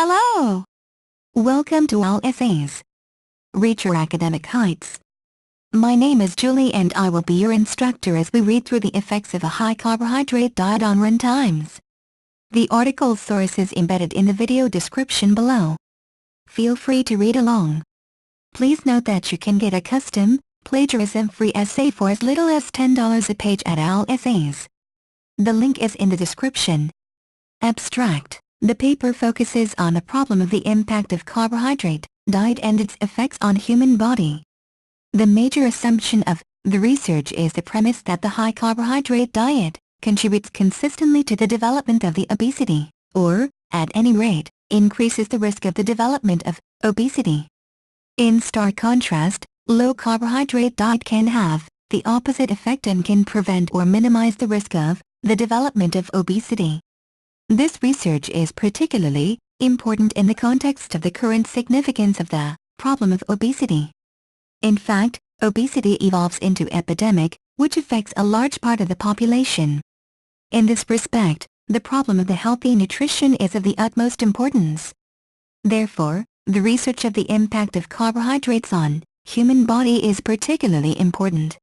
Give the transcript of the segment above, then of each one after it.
Hello! Welcome to All Essays. Reach your academic heights. My name is Julie and I will be your instructor as we read through the effects of a high-carbohydrate diet on run times. The article's source is embedded in the video description below. Feel free to read along. Please note that you can get a custom, plagiarism-free essay for as little as $10 a page at All Essays. The link is in the description. Abstract. The paper focuses on the problem of the impact of carbohydrate diet and its effects on human body. The major assumption of the research is the premise that the high-carbohydrate diet contributes consistently to the development of the obesity, or, at any rate, increases the risk of the development of obesity. In stark contrast, low-carbohydrate diet can have the opposite effect and can prevent or minimize the risk of the development of obesity. This research is particularly important in the context of the current significance of the problem of obesity. In fact, obesity evolves into epidemic, which affects a large part of the population. In this respect, the problem of the healthy nutrition is of the utmost importance. Therefore, the research of the impact of carbohydrates on human body is particularly important.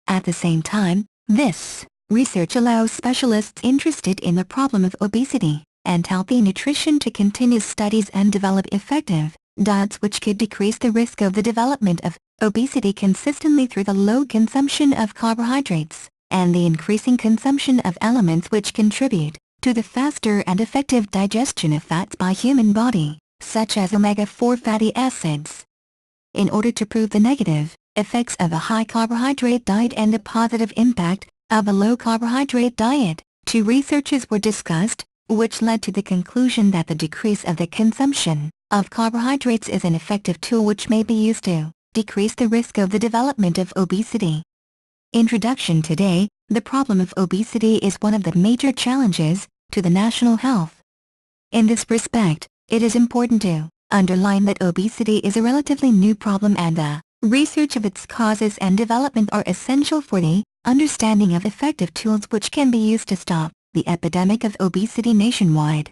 At the same time, this research allows specialists interested in the problem of obesity and healthy nutrition to continue studies and develop effective diets which could decrease the risk of the development of obesity consistently through the low consumption of carbohydrates and the increasing consumption of elements which contribute to the faster and effective digestion of fats by human body, such as omega-4 fatty acids. In order to prove the negative effects of a high-carbohydrate diet and the positive impact of a low-carbohydrate diet, two researches were discussed, which led to the conclusion that the decrease of the consumption of carbohydrates is an effective tool which may be used to decrease the risk of the development of obesity. Introduction. Today, the problem of obesity is one of the major challenges to the national health. In this respect, it is important to underline that obesity is a relatively new problem and the research of its causes and development are essential for the understanding of effective tools which can be used to stop the epidemic of obesity nationwide.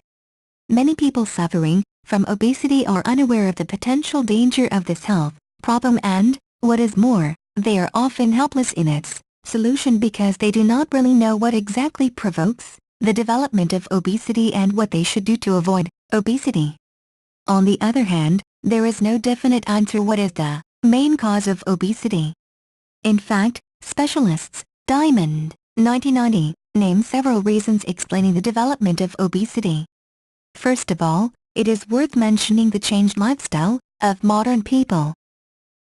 Many people suffering from obesity are unaware of the potential danger of this health problem and, what is more, they are often helpless in its solution because they do not really know what exactly provokes the development of obesity and what they should do to avoid obesity. On the other hand, there is no definite answer what is the main cause of obesity. In fact, specialists, Diamond, 1990, name several reasons explaining the development of obesity. First of all, it is worth mentioning the changed lifestyle of modern people.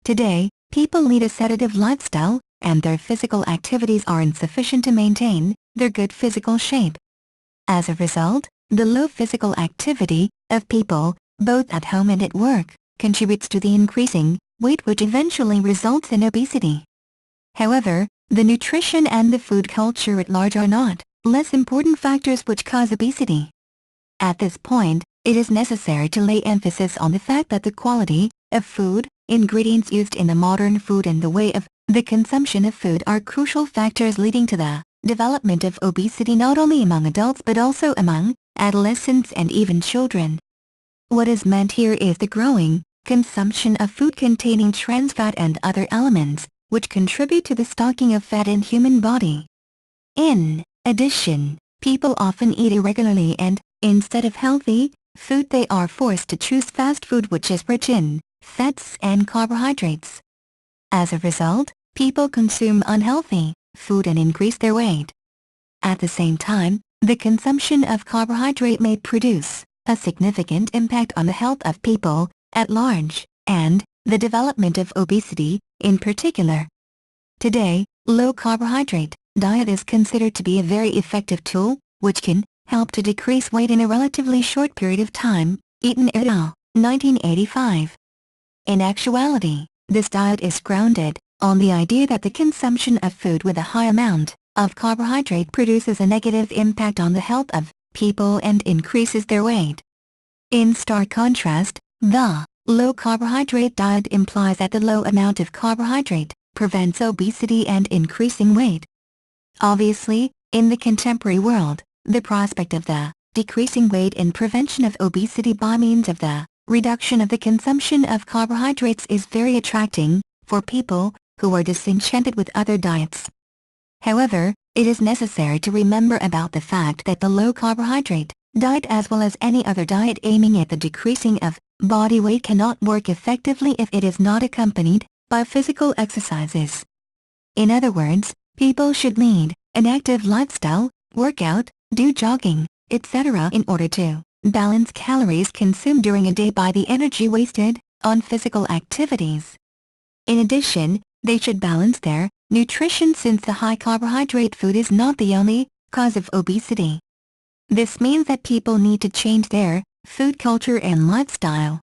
Today, people lead a sedative lifestyle, and their physical activities are insufficient to maintain their good physical shape. As a result, the low physical activity of people, both at home and at work, contributes to the increasing weight which eventually results in obesity. However, the nutrition and the food culture at large are not less important factors which cause obesity. At this point, it is necessary to lay emphasis on the fact that the quality of food, ingredients used in the modern food and the way of the consumption of food are crucial factors leading to the development of obesity not only among adults but also among adolescents and even children. What is meant here is the growing consumption of food containing trans fat and other elements, which contribute to the stocking of fat in human body. In addition, people often eat irregularly and, instead of healthy food they are forced to choose fast food which is rich in fats and carbohydrates. As a result, people consume unhealthy food and increase their weight. At the same time, the consumption of carbohydrate may produce a significant impact on the health of people at large, and the development of obesity, in particular. Today, low-carbohydrate diet is considered to be a very effective tool, which can help to decrease weight in a relatively short period of time, Eaton et al., 1985. In actuality, this diet is grounded on the idea that the consumption of food with a high amount of carbohydrate produces a negative impact on the health of people and increases their weight. In stark contrast, the low-carbohydrate diet implies that the low amount of carbohydrate prevents obesity and increasing weight. Obviously, in the contemporary world, the prospect of the decreasing weight and prevention of obesity by means of the reduction of the consumption of carbohydrates is very attracting for people who are disenchanted with other diets. However, it is necessary to remember about the fact that the low-carbohydrate diet as well as any other diet aiming at the decreasing of body weight cannot work effectively if it is not accompanied by physical exercises. In other words, people should lead an active lifestyle, work out, do jogging, etc. in order to balance calories consumed during a day by the energy wasted on physical activities. In addition, they should balance their nutrition since the high-carbohydrate food is not the only cause of obesity. This means that people need to change their food culture and lifestyle.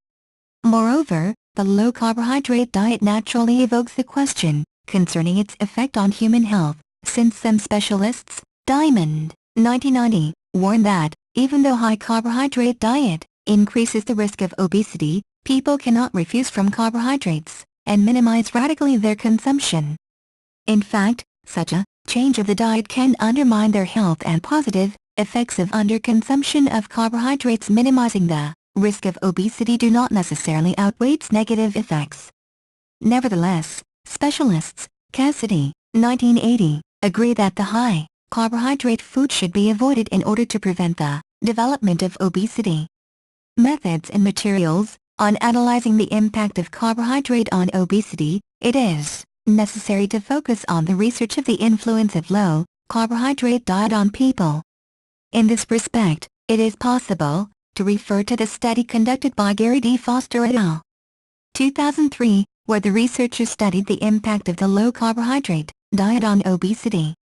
Moreover, the low-carbohydrate diet naturally evokes the question concerning its effect on human health, since some specialists, Diamond, 1990, warn that, even though high-carbohydrate diet increases the risk of obesity, people cannot refuse from carbohydrates and minimize radically their consumption. In fact, such a change of the diet can undermine their health and positive effects of underconsumption of carbohydrates. Minimizing the risk of obesity do not necessarily outweigh its negative effects. Nevertheless, specialists, Cassidy, 1980, agree that the high-carbohydrate food should be avoided in order to prevent the development of obesity. Methods and materials. On analyzing the impact of carbohydrate on obesity, it is necessary to focus on the research of the influence of low-carbohydrate diet on people. In this respect, it is possible to refer to the study conducted by Gary D. Foster et al. 2003, where the researchers studied the impact of the low-carbohydrate diet on obesity.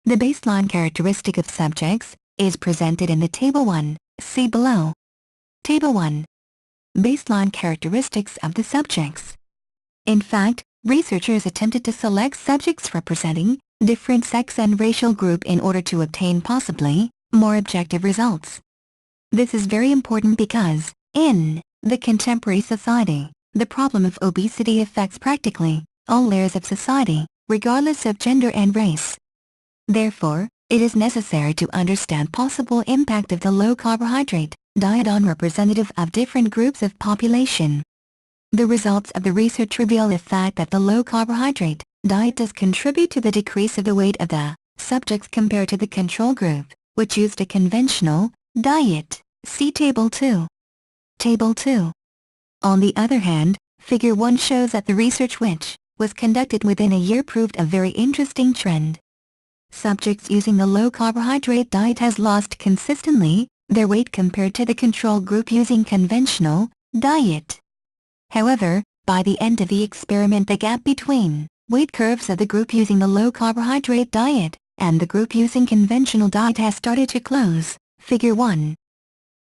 The baseline characteristic of subjects is presented in the Table 1, see below. Table 1. Baseline characteristics of the subjects. In fact, researchers attempted to select subjects representing different sex and racial group in order to obtain possibly more objective results. This is very important because, in the contemporary society, the problem of obesity affects practically all layers of society, regardless of gender and race. Therefore, it is necessary to understand possible impact of the low-carbohydrate diet on representative of different groups of population. The results of the research reveal the fact that the low-carbohydrate diet does contribute to the decrease of the weight of the subjects compared to the control group, which used a conventional diet. See Table 2. Table 2. On the other hand, Figure 1 shows that the research which was conducted within a year proved a very interesting trend. Subjects using the low-carbohydrate diet has lost consistently their weight compared to the control group using conventional diet. However, by the end of the experiment the gap between weight curves of the group using the low-carbohydrate diet and the group using conventional diet has started to close. Figure 1.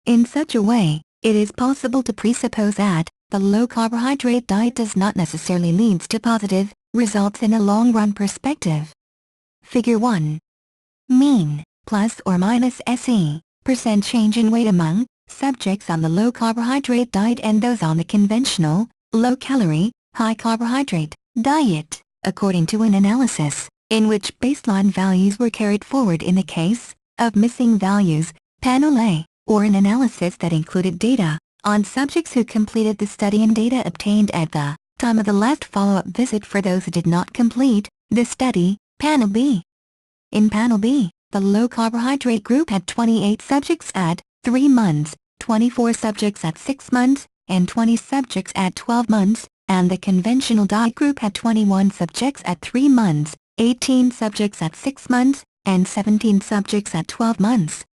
In such a way, it is possible to presuppose that the low-carbohydrate diet does not necessarily lead to positive results in a long-run perspective. Figure 1. Mean, plus or minus SE, % change in weight among subjects on the low-carbohydrate diet and those on the conventional, low-calorie, high-carbohydrate diet, according to an analysis in which baseline values were carried forward in the case of missing values, Panel A, or an analysis that included data on subjects who completed the study and data obtained at the time of the last follow-up visit for those who did not complete the study, Panel B. In Panel B, the low-carbohydrate group had 28 subjects at 3 months, 24 subjects at 6 months, and 20 subjects at 12 months, and the conventional diet group had 21 subjects at 3 months, 18 subjects at 6 months, and 17 subjects at 12 months.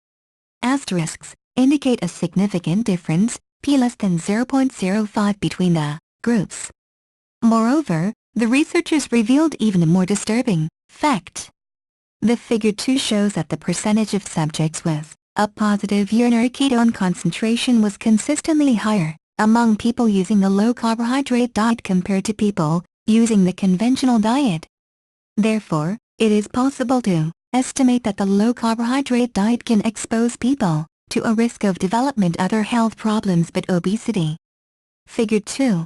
Asterisks indicate a significant difference, p less than 0.05 between the groups. Moreover, the researchers revealed even a more disturbing fact. The Figure 2 shows that the percentage of subjects with a positive urinary ketone concentration was consistently higher among people using the low-carbohydrate diet compared to people using the conventional diet. Therefore, it is possible to estimate that the low-carbohydrate diet can expose people to a risk of development other health problems but obesity. Figure 2.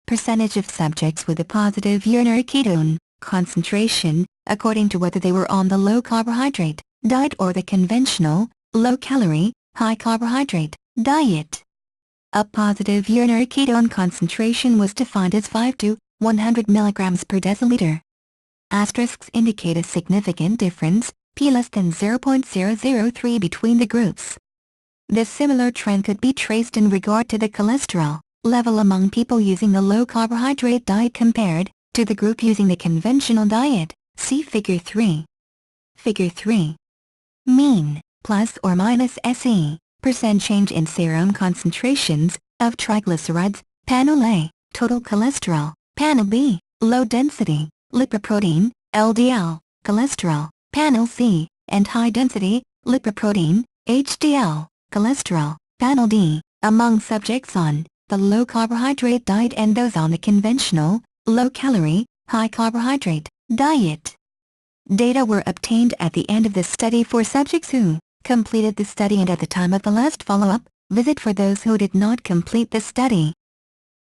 Percentage of subjects with a positive urinary ketone concentration, according to whether they were on the low-carbohydrate diet or the conventional, low-calorie, high-carbohydrate diet. A positive urinary ketone concentration was defined as 5 to 100 mg per deciliter. Asterisks indicate a significant difference, p less than 0.003 between the groups. This similar trend could be traced in regard to the cholesterol level among people using the low-carbohydrate diet compared to the group using the conventional diet. See Figure 3. Figure 3. Mean, plus or minus SE, % change in serum concentrations of triglycerides, panel A, total cholesterol, panel B, low density, lipoprotein, LDL, cholesterol, panel C, and high density, lipoprotein, HDL, cholesterol, panel D, among subjects on the low-carbohydrate diet and those on the conventional, low-calorie, high-carbohydrate diet. Data were obtained at the end of the study for subjects who completed the study and at the time of the last follow-up visit for those who did not complete the study.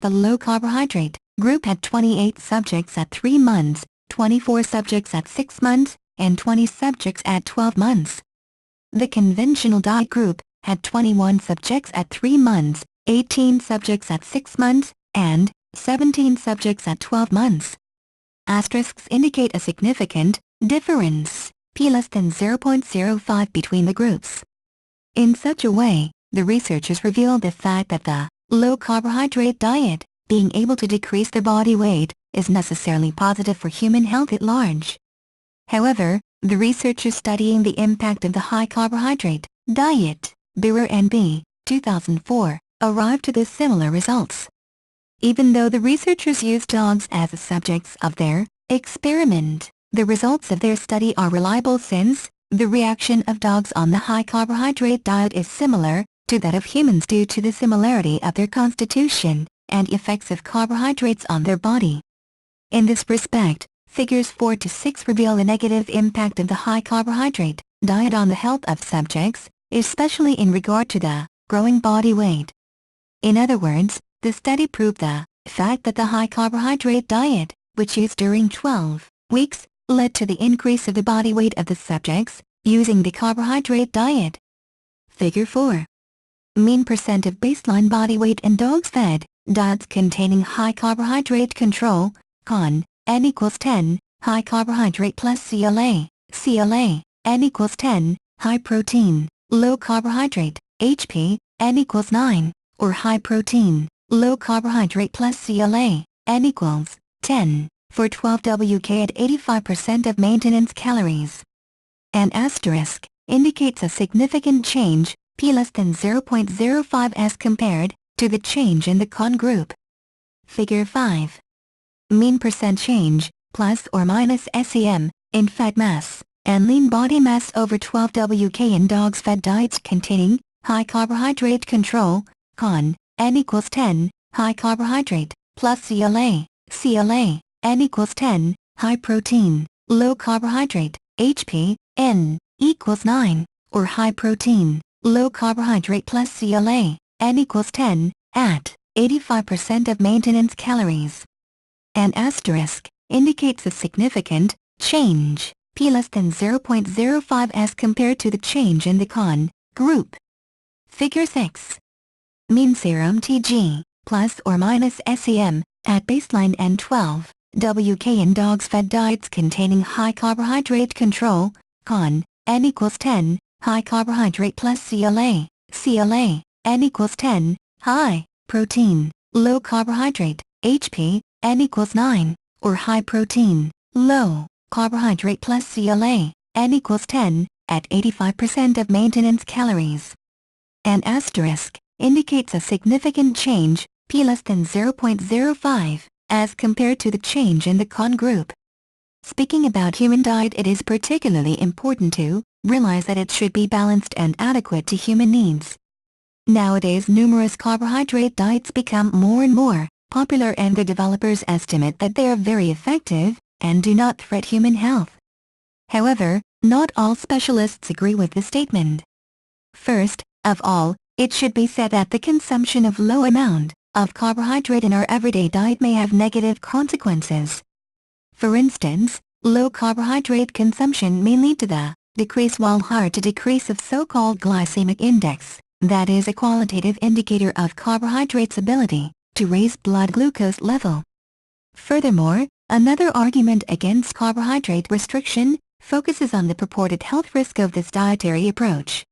The low-carbohydrate group had 28 subjects at 3 months, 24 subjects at 6 months, and 20 subjects at 12 months. The conventional diet group had 21 subjects at 3 months, 18 subjects at 6 months, and 17 subjects at 12 months. Asterisks indicate a significant difference, p less than 0.05 between the groups. In such a way, the researchers revealed the fact that the low-carbohydrate diet, being able to decrease the body weight, is necessarily positive for human health at large. However, the researchers studying the impact of the high-carbohydrate diet, Beer and B, 2004, arrived to the similar results. Even though the researchers used dogs as the subjects of their experiment, the results of their study are reliable since the reaction of dogs on the high-carbohydrate diet is similar to that of humans due to the similarity of their constitution and effects of carbohydrates on their body. In this respect, figures 4 to 6 reveal the negative impact of the high-carbohydrate diet on the health of subjects, especially in regard to the growing body weight. In other words, the study proved the fact that the high-carbohydrate diet, which used during 12 weeks, led to the increase of the body weight of the subjects using the carbohydrate diet. Figure 4. Mean % of baseline body weight in dogs fed diets containing high carbohydrate control, con, n equals 10, high carbohydrate plus CLA, n equals 10, high protein, low carbohydrate, HP, n equals 9, or high protein, low carbohydrate plus CLA, n equals 10, for 12 WK at 85% of maintenance calories. An asterisk indicates a significant change, p less than 0.05 as compared to the change in the con group. Figure 5. Mean % change, plus or minus SEM, in fat mass and lean body mass over 12 WK in dogs fed diets containing high carbohydrate control, con, n equals 10, high carbohydrate, plus CLA, n equals 10, high protein, low carbohydrate, HP, n, equals 9, or high protein, low carbohydrate plus CLA, n equals 10, at 85% of maintenance calories. An asterisk indicates a significant change, p less than 0.05 as compared to the change in the con group. Figure 6. Mean serum Tg, plus or minus SEM, at baseline and 12 WK in dogs fed diets containing high carbohydrate control, con, n equals 10, high carbohydrate plus CLA, n equals 10, high protein, low carbohydrate, HP, n equals 9, or high protein, low carbohydrate plus CLA, n equals 10, at 85% of maintenance calories. An asterisk indicates a significant change, p less than 0.05, as compared to the change in the con group. Speaking about human diet, it is particularly important to realize that it should be balanced and adequate to human needs. Nowadays, numerous carbohydrate diets become more and more popular, and the developers estimate that they are very effective and do not threat human health. However, not all specialists agree with this statement. First of all, it should be said that the consumption of low amount of carbohydrate in our everyday diet may have negative consequences. For instance, low carbohydrate consumption may lead to the decrease while hard to decrease of so-called glycemic index, that is a qualitative indicator of carbohydrates' ability to raise blood glucose level. Furthermore, another argument against carbohydrate restriction focuses on the purported health risk of this dietary approach.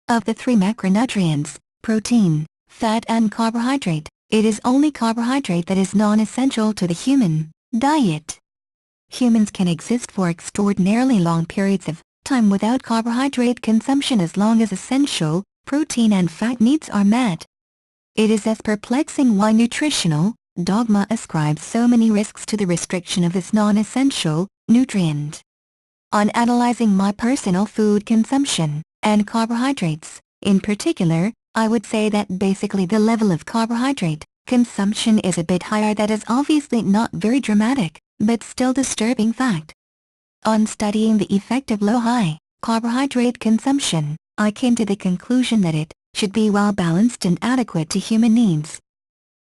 Of the three macronutrients, protein, fat and carbohydrate, it is only carbohydrate that is non-essential to the human diet. Humans can exist for extraordinarily long periods of time without carbohydrate consumption as long as essential protein and fat needs are met. It is thus perplexing why nutritional dogma ascribes so many risks to the restriction of this non-essential nutrient. On analyzing my personal food consumption and carbohydrates, in particular, I would say that basically the level of carbohydrate consumption is a bit higher. That is obviously not very dramatic, but still disturbing fact. On studying the effect of low-high carbohydrate consumption, I came to the conclusion that it should be well-balanced and adequate to human needs.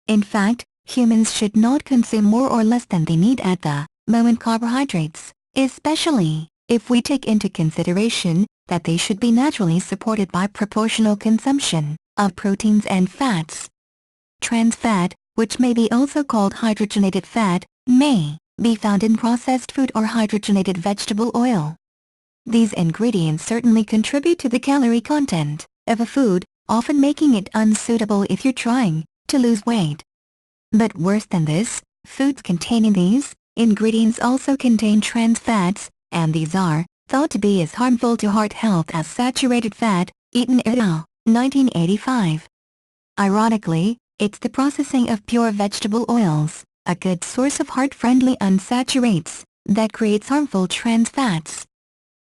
In fact, humans should not consume more or less than they need at the moment carbohydrates, especially if we take into consideration that they should be naturally supported by proportional consumption of proteins and fats. Trans fat, which may be also called hydrogenated fat, may be found in processed food or hydrogenated vegetable oil. These ingredients certainly contribute to the calorie content of a food, often making it unsuitable if you're trying to lose weight. But worse than this, foods containing these ingredients also contain trans fats, and these are thought to be as harmful to heart health as saturated fat, eaten et al., 1985. Ironically, it's the processing of pure vegetable oils, a good source of heart-friendly unsaturates, that creates harmful trans fats.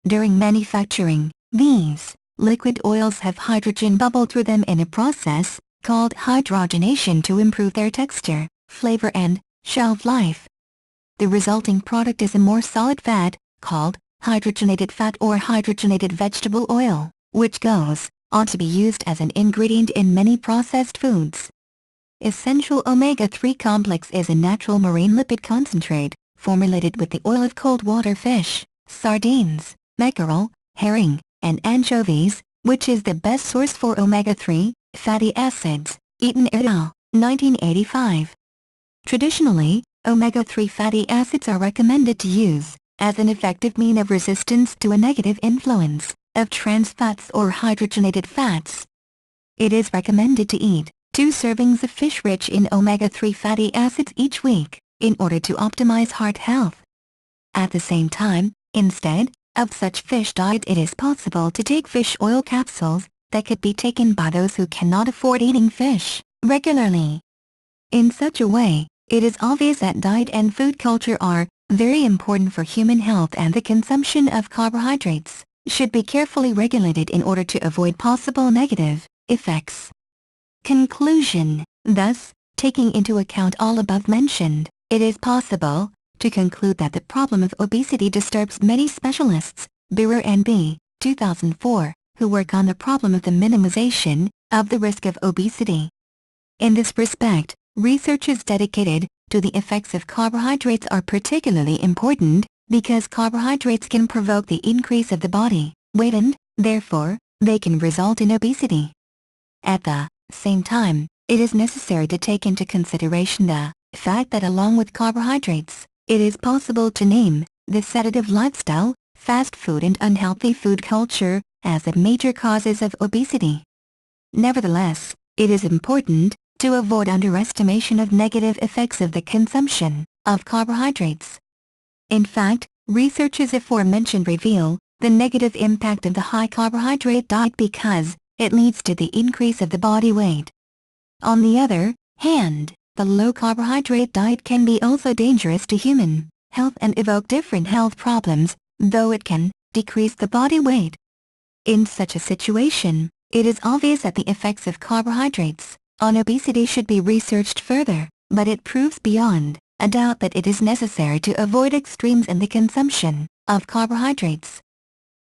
During manufacturing, these liquid oils have hydrogen bubble through them in a process called hydrogenation to improve their texture, flavor and shelf life. The resulting product is a more solid fat, called hydrogenated fat or hydrogenated vegetable oil, which goes on to be used as an ingredient in many processed foods. Essential omega-3 complex is a natural marine lipid concentrate, formulated with the oil of cold water fish, sardines, mackerel, herring, and anchovies, which is the best source for omega-3 fatty acids, eaten et al., 1985. Traditionally, omega-3 fatty acids are recommended to use as an effective mean of resistance to a negative influence of trans fats or hydrogenated fats. It is recommended to eat 2 servings of fish rich in omega-3 fatty acids each week, in order to optimize heart health. At the same time, instead of such fish diet, it is possible to take fish oil capsules that could be taken by those who cannot afford eating fish regularly. In such a way, it is obvious that diet and food culture are very important for human health, and the consumption of carbohydrates should be carefully regulated in order to avoid possible negative effects. Conclusion: thus, taking into account all above mentioned, it is possible to conclude that the problem of obesity disturbs many specialists, Beer and B., 2004, who work on the problem of the minimization of the risk of obesity. In this respect, research is dedicated to the effects of carbohydrates are particularly important, because carbohydrates can provoke the increase of the body weight and, therefore, they can result in obesity. At the same time, it is necessary to take into consideration the fact that along with carbohydrates, it is possible to name the sedative lifestyle, fast food and unhealthy food culture as the major causes of obesity. Nevertheless, it is important to avoid underestimation of negative effects of the consumption of carbohydrates. In fact, researches aforementioned reveal the negative impact of the high carbohydrate diet because it leads to the increase of the body weight. On the other hand, the low carbohydrate diet can be also dangerous to human health and evoke different health problems, though it can decrease the body weight. In such a situation, it is obvious that the effects of carbohydrates on obesity should be researched further, but it proves beyond a doubt that it is necessary to avoid extremes in the consumption of carbohydrates.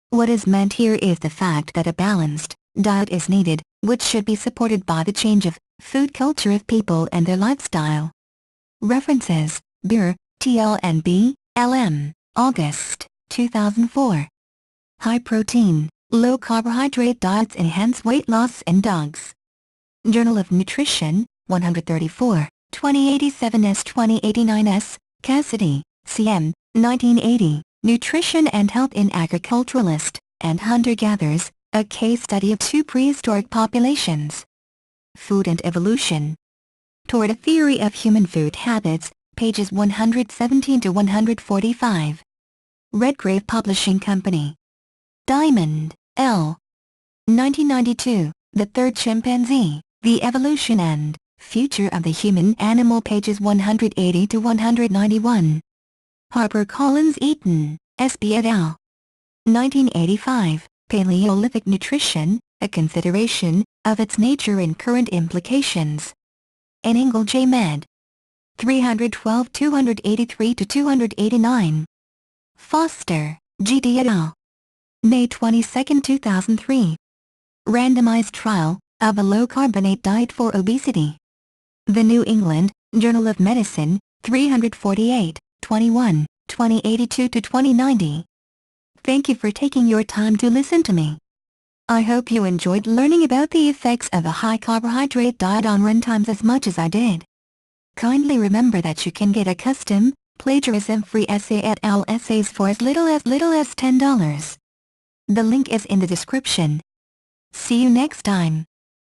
What is meant here is the fact that a balanced diet is needed, which should be supported by the change of food culture of people and their lifestyle. References: Beer, TLNB, LM, August, 2004. High protein, Low carbohydrate diets enhance weight loss in dogs. Journal of Nutrition, 134, 2087s-2089s, Cassidy, C.M., 1980, Nutrition and Health in Agriculturalist and Hunter-Gatherers, a case study of two prehistoric populations. Food and Evolution. Toward a Theory of Human Food Habits, pages 117 to 145. Redgrave Publishing Company. Diamond, L. 1992, The Third Chimpanzee, The Evolution and Future of the Human Animal, pages 180 to 191. HarperCollins Eaton, S.B. et al. 1985, Paleolithic Nutrition, A Consideration of Its Nature and Current Implications. N. Engel J. Med. 312 283 to 289. Foster, G.D. et al. May 22, 2003. Randomized Trial of a Low-Carbonate Diet for Obesity. The New England Journal of Medicine, 348, 21, 2082 to 2090. Thank you for taking your time to listen to me. I hope you enjoyed learning about the effects of a high-carbohydrate diet on runtimes as much as I did. Kindly remember that you can get a custom, plagiarism-free essay at OWL Essays for as little as $10. The link is in the description. See you next time.